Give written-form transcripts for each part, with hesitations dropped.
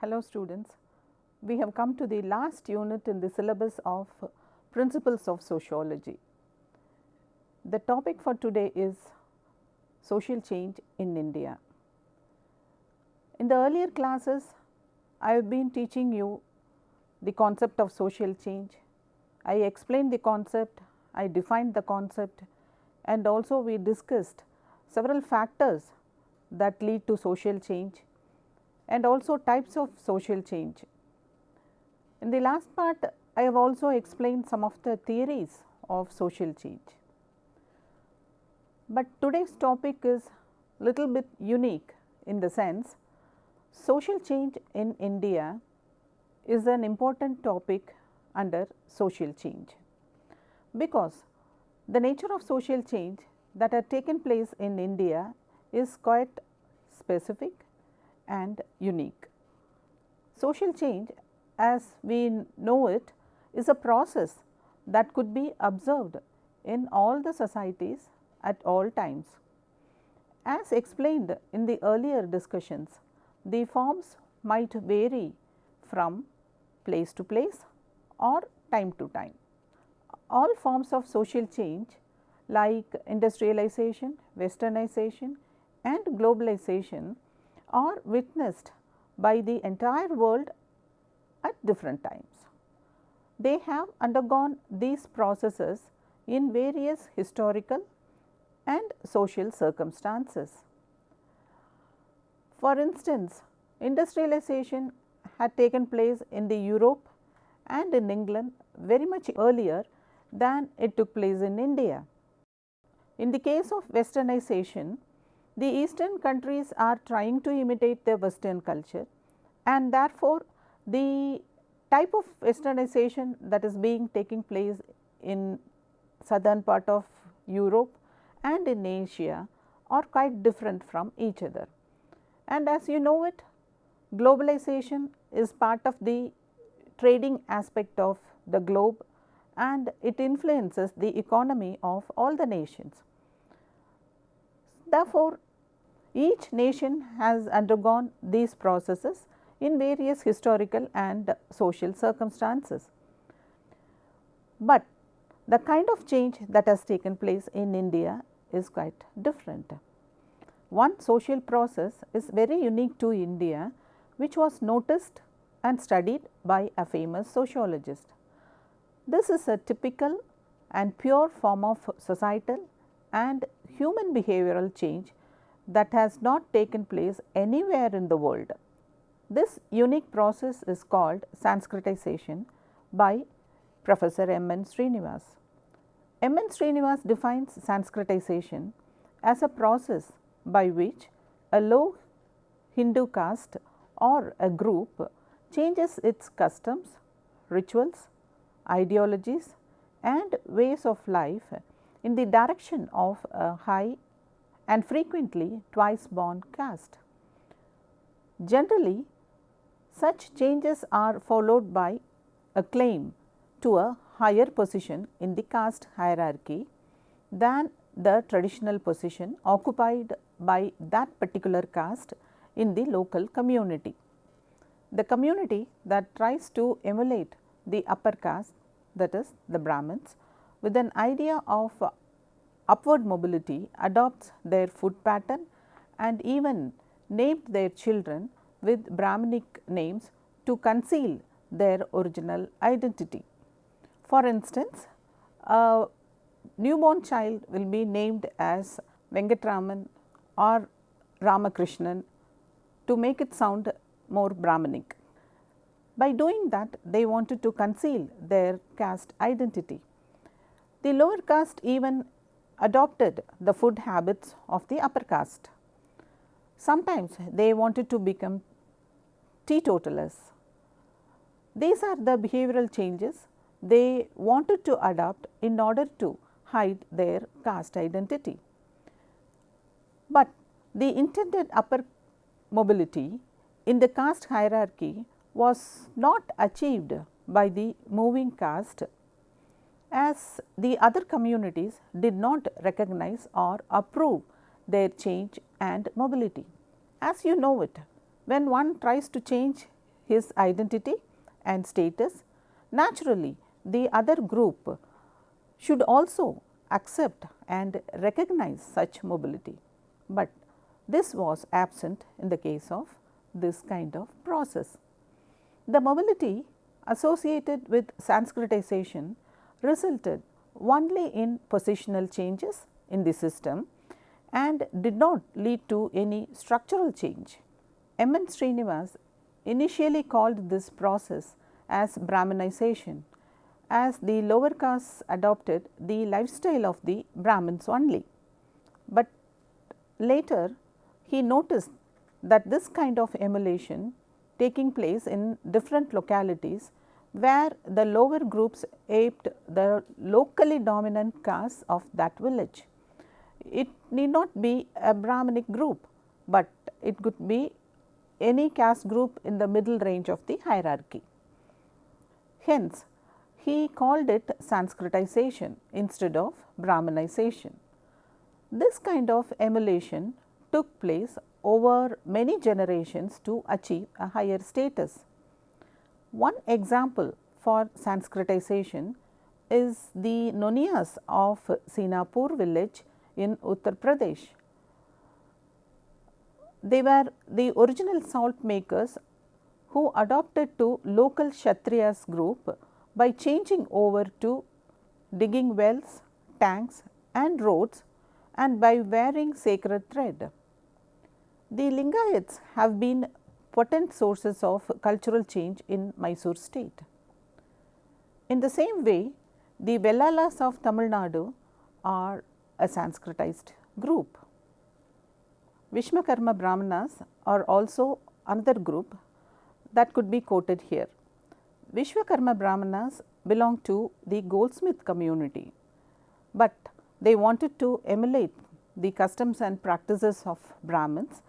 Hello students, we have come to the last unit in the syllabus of Principles of Sociology. The topic for today is social change in India. In the earlier classes, I have been teaching you the concept of social change. I explained the concept, I defined the concept, and also we discussed several factors that lead to social change and also types of social change. In the last part, I have also explained some of the theories of social change. But today's topic is little bit unique in the sense social change in India is an important topic under social change, because the nature of social change that had taken place in India is quite specific and unique. Social change, as we know it, is a process that could be observed in all the societies at all times. As explained in the earlier discussions, the forms might vary from place to place or time to time. All forms of social change like industrialization, westernization and globalization are witnessed by the entire world at different times. They have undergone these processes in various historical and social circumstances. For instance, industrialization had taken place in the Europe and in England very much earlier than it took place in India. In the case of westernization, the eastern countries are trying to imitate the western culture, and therefore, the type of westernization that is being taking place in southern part of Europe and in Asia are quite different from each other. And as you know it, globalization is part of the trading aspect of the globe, and it influences the economy of all the nations. Therefore, each nation has undergone these processes in various historical and social circumstances. But the kind of change that has taken place in India is quite different. One social process is very unique to India, which was noticed and studied by a famous sociologist. This is a typical and pure form of societal and human behavioral change that has not taken place anywhere in the world. This unique process is called Sanskritization by Professor M.N. Srinivas. M.N. Srinivas defines Sanskritization as a process by which a low Hindu caste or a group changes its customs, rituals, ideologies and ways of life in the direction of a high and frequently twice born caste. Generally, such changes are followed by a claim to a higher position in the caste hierarchy than the traditional position occupied by that particular caste in the local community. The community that tries to emulate the upper caste, that is the Brahmins, with an idea of upward mobility, adopts their food pattern and even named their children with Brahmanic names to conceal their original identity. For instance, a newborn child will be named as Venkatraman or Ramakrishnan to make it sound more Brahmanic. By doing that, they wanted to conceal their caste identity. The lower caste even adopted the food habits of the upper caste. Sometimes they wanted to become teetotalers. These are the behavioral changes they wanted to adopt in order to hide their caste identity. But the intended upper mobility in the caste hierarchy was not achieved by the moving caste, as the other communities did not recognize or approve their change and mobility. As you know it, when one tries to change his identity and status, naturally the other group should also accept and recognize such mobility, but this was absent in the case of this kind of process. The mobility associated with Sanskritization resulted only in positional changes in the system and did not lead to any structural change. M.N. Srinivas initially called this process as Brahman Ization, as the lower castes adopted the lifestyle of the Brahmins only. But later he noticed that this kind of emulation taking place in different localities where the lower groups aped the locally dominant castes of that village. It need not be a Brahmanic group, but it could be any caste group in the middle range of the hierarchy. Hence, he called it Sanskritization instead of Brahmanization. This kind of emulation took place over many generations to achieve a higher status. One example for Sanskritization is the Noniyas of Sinapur village in Uttar Pradesh. They were the original salt makers who adopted to local Kshatriyas group by changing over to digging wells, tanks and roads, and by wearing sacred thread. The Lingayats have been potent sources of cultural change in Mysore state. In the same way, the Vellalas of Tamil Nadu are a Sanskritized group. Vishwakarma Brahmanas are also another group that could be quoted here. Vishwakarma Brahmanas belong to the goldsmith community, but they wanted to emulate the customs and practices of Brahmins,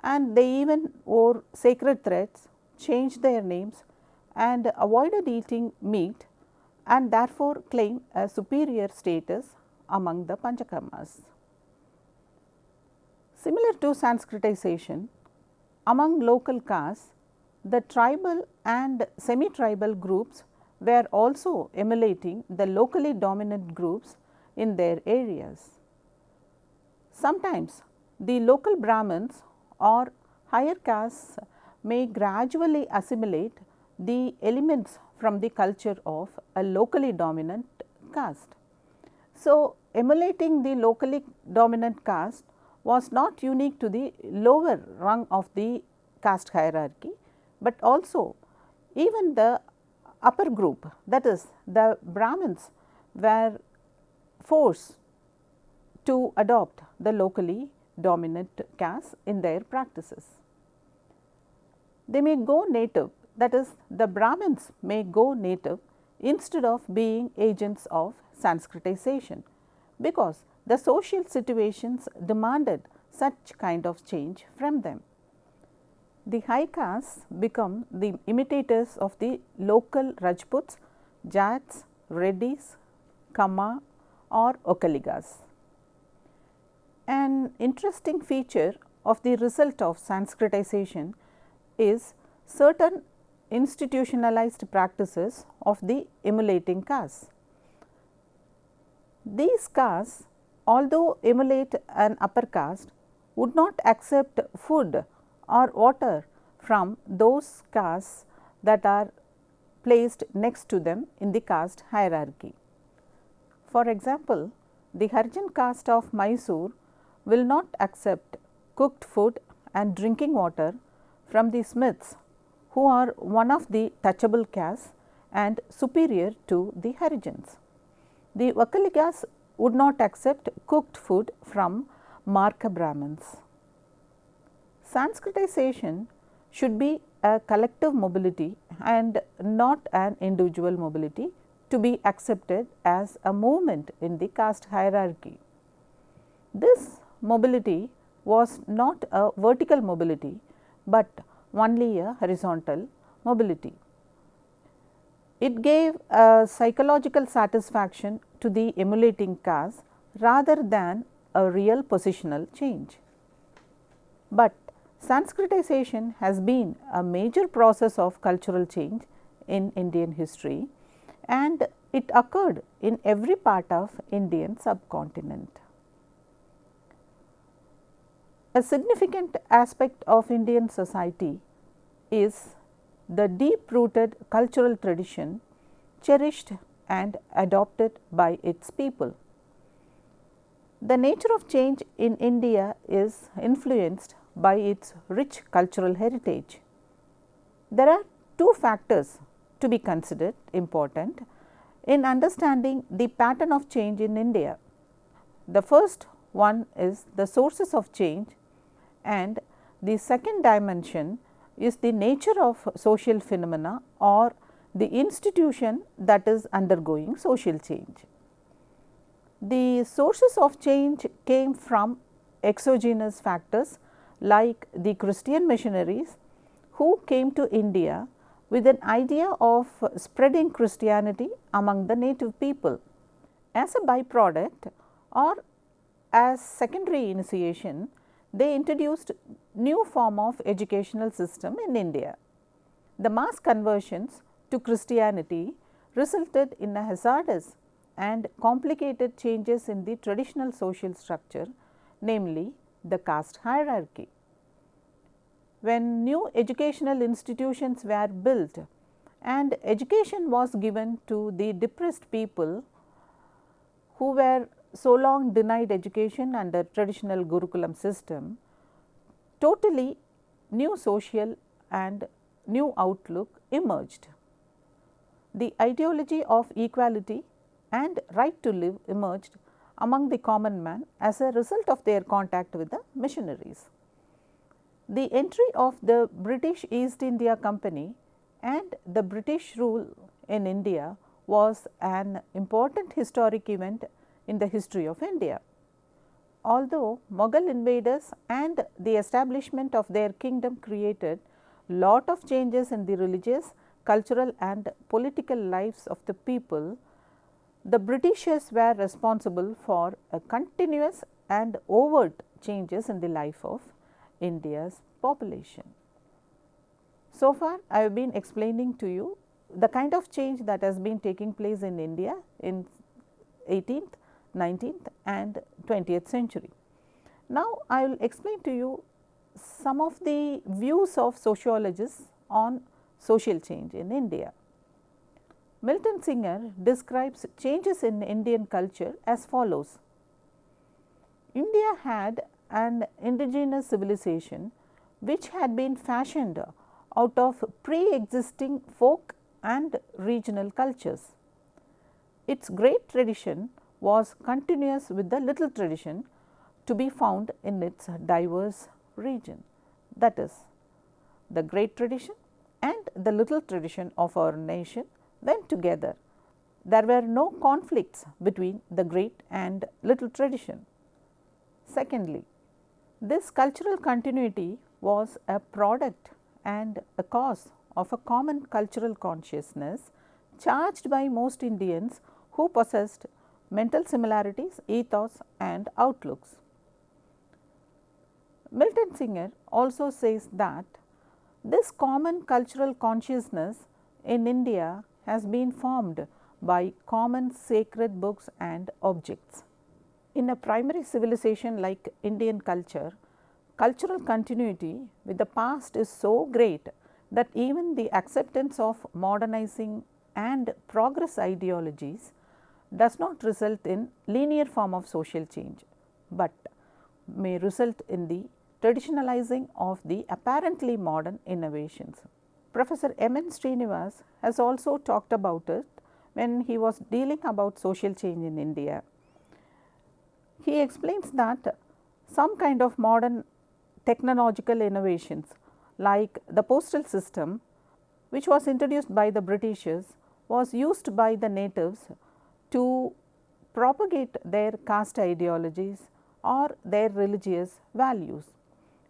and they even wore sacred threads, changed their names and avoided eating meat, and therefore claim a superior status among the Panchakarmas. Similar to Sanskritization, among local castes, the tribal and semi-tribal groups were also emulating the locally dominant groups in their areas. Sometimes the local Brahmins or higher castes may gradually assimilate the elements from the culture of a locally dominant caste. So, emulating the locally dominant caste was not unique to the lower rung of the caste hierarchy, but also even the upper group, that is the Brahmins, were forced to adopt the locally dominant caste in their practices. They may go native, that is the Brahmins may go native instead of being agents of Sanskritization, because the social situations demanded such kind of change from them. The high castes become the imitators of the local Rajputs, Jats, Reddys, Kamma or Okaligas. An interesting feature of the result of Sanskritization is certain institutionalized practices of the emulating castes. These castes, although emulate an upper caste, would not accept food or water from those castes that are placed next to them in the caste hierarchy. For example, the Harijan caste of Mysore will not accept cooked food and drinking water from the smiths who are one of the touchable castes and superior to the Harijans. The Vakaligas would not accept cooked food from Marka Brahmins. Sanskritization should be a collective mobility and not an individual mobility to be accepted as a movement in the caste hierarchy. This mobility was not a vertical mobility, but only a horizontal mobility. It gave a psychological satisfaction to the emulating caste rather than a real positional change. But Sanskritization has been a major process of cultural change in Indian history, and it occurred in every part of Indian subcontinent. A significant aspect of Indian society is the deep rooted cultural tradition cherished and adopted by its people. The nature of change in India is influenced by its rich cultural heritage. There are two factors to be considered important in understanding the pattern of change in India. The first one is the sources of change, and the second dimension is the nature of social phenomena or the institution that is undergoing social change. The sources of change came from exogenous factors like the Christian missionaries who came to India with an idea of spreading Christianity among the native people. As a byproduct or as secondary initiation, they introduced new form of educational system in India. The mass conversions to Christianity resulted in a hazardous and complicated changes in the traditional social structure, namely the caste hierarchy. When new educational institutions were built and education was given to the depressed people who were so long denied education under traditional Gurukulam system, totally new social and new outlook emerged. The ideology of equality and right to live emerged among the common man as a result of their contact with the missionaries. The entry of the British East India Company and the British rule in India was an important historic event in the history of India. Although Mughal invaders and the establishment of their kingdom created lot of changes in the religious, cultural and political lives of the people, the Britishers were responsible for a continuous and overt changes in the life of India's population. So far, I have been explaining to you the kind of change that has been taking place in India in 18th, 19th and 20th century. Now, I will explain to you some of the views of sociologists on social change in India. Milton Singer describes changes in Indian culture as follows. India had an indigenous civilization which had been fashioned out of pre-existing folk and regional cultures. Its great tradition was continuous with the little tradition to be found in its diverse region. That is, the great tradition and the little tradition of our nation went together. There were no conflicts between the great and little tradition. Secondly, this cultural continuity was a product and a cause of a common cultural consciousness charged by most Indians who possessed mental similarities, ethos and outlooks. Milton Singer also says that this common cultural consciousness in India has been formed by common sacred books and objects. In a primary civilization like Indian culture, cultural continuity with the past is so great that even the acceptance of modernizing and progress ideologies does not result in linear form of social change, but may result in the traditionalizing of the apparently modern innovations. Professor M.N. Srinivas has also talked about it when he was dealing about social change in India. He explains that some kind of modern technological innovations like the postal system, which was introduced by the Britishers, was used by the natives to propagate their caste ideologies or their religious values.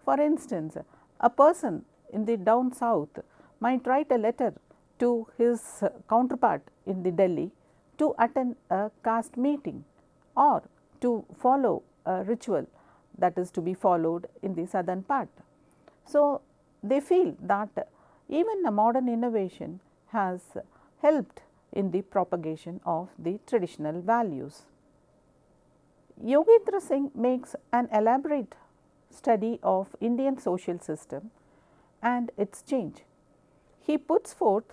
For instance, a person in the down south might write a letter to his counterpart in the Delhi to attend a caste meeting or to follow a ritual that is to be followed in the southern part. So, they feel that even a modern innovation has helped in the propagation of the traditional values. Yogendra Singh makes an elaborate study of Indian social system and its change. He puts forth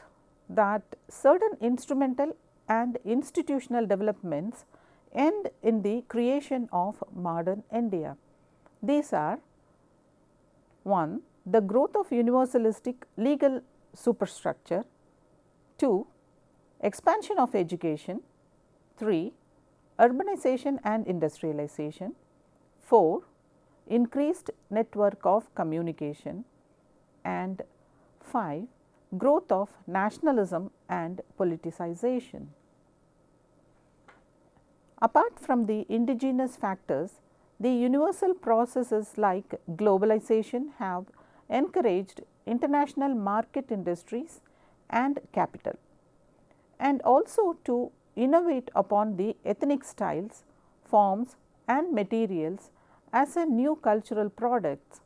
that certain instrumental and institutional developments end in the creation of modern India. These are: 1. The growth of universalistic legal superstructure, 2. Expansion of education, 3. Urbanization and industrialization, 4. Increased network of communication, and 5. Growth of nationalism and politicization. Apart from the indigenous factors, the universal processes like globalization have encouraged international market industries and capital, and also to innovate upon the ethnic styles, forms and materials as a new cultural products.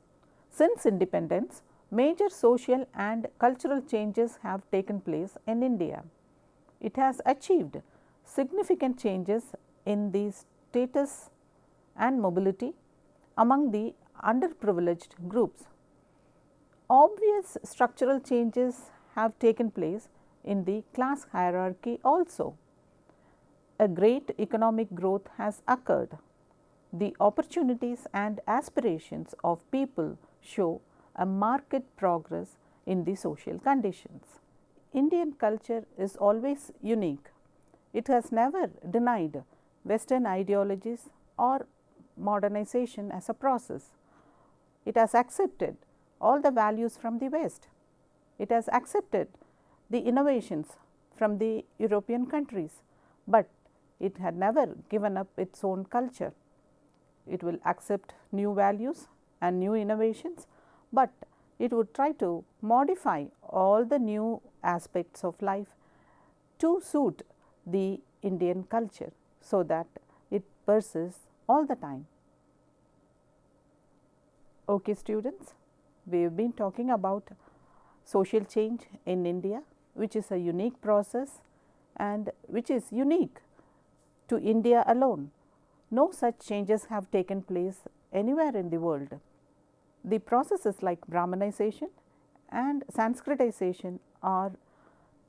Since independence, major social and cultural changes have taken place in India. It has achieved significant changes in the status and mobility among the underprivileged groups. Obvious structural changes have taken place in the class hierarchy also. A great economic growth has occurred. The opportunities and aspirations of people show a marked progress in the social conditions. Indian culture is always unique. It has never denied Western ideologies or modernization as a process. It has accepted all the values from the West. It has accepted the innovations from the European countries, but it had never given up its own culture. It will accept new values and new innovations, but it would try to modify all the new aspects of life to suit the Indian culture, so that it persists all the time. Okay, students, we have been talking about social change in India, which is a unique process and which is unique to India alone. No such changes have taken place anywhere in the world. The processes like Brahmanization and Sanskritization are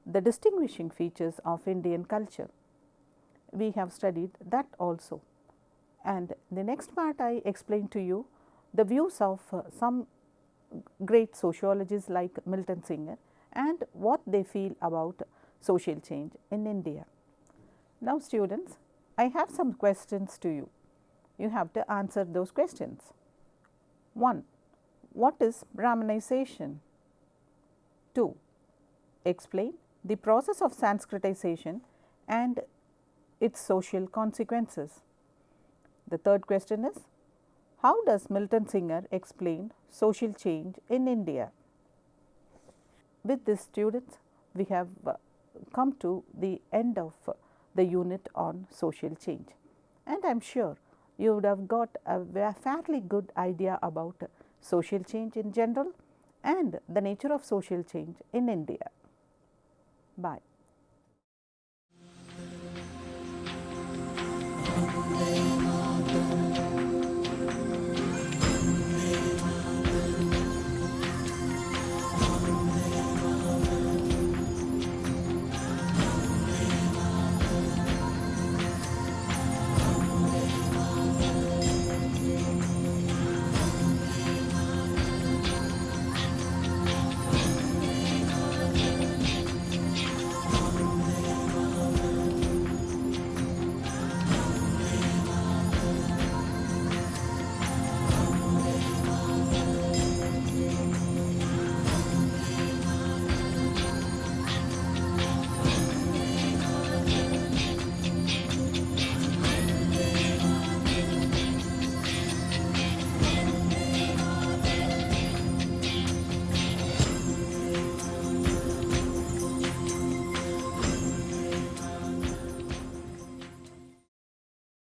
the distinguishing features of Indian culture. We have studied that also, and the next part I explain to you the views of some great sociologists like Milton Singer and what they feel about social change in India. Now, students, I have some questions to you. You have to answer those questions. 1. What is Brahmanization? 2. Explain the process of Sanskritization and its social consequences. The third question is, how does Milton Singer explain social change in India? With this, students, we have come to the end of the unit on social change, and I am sure you would have got a fairly good idea about social change in general and the nature of social change in India. Bye.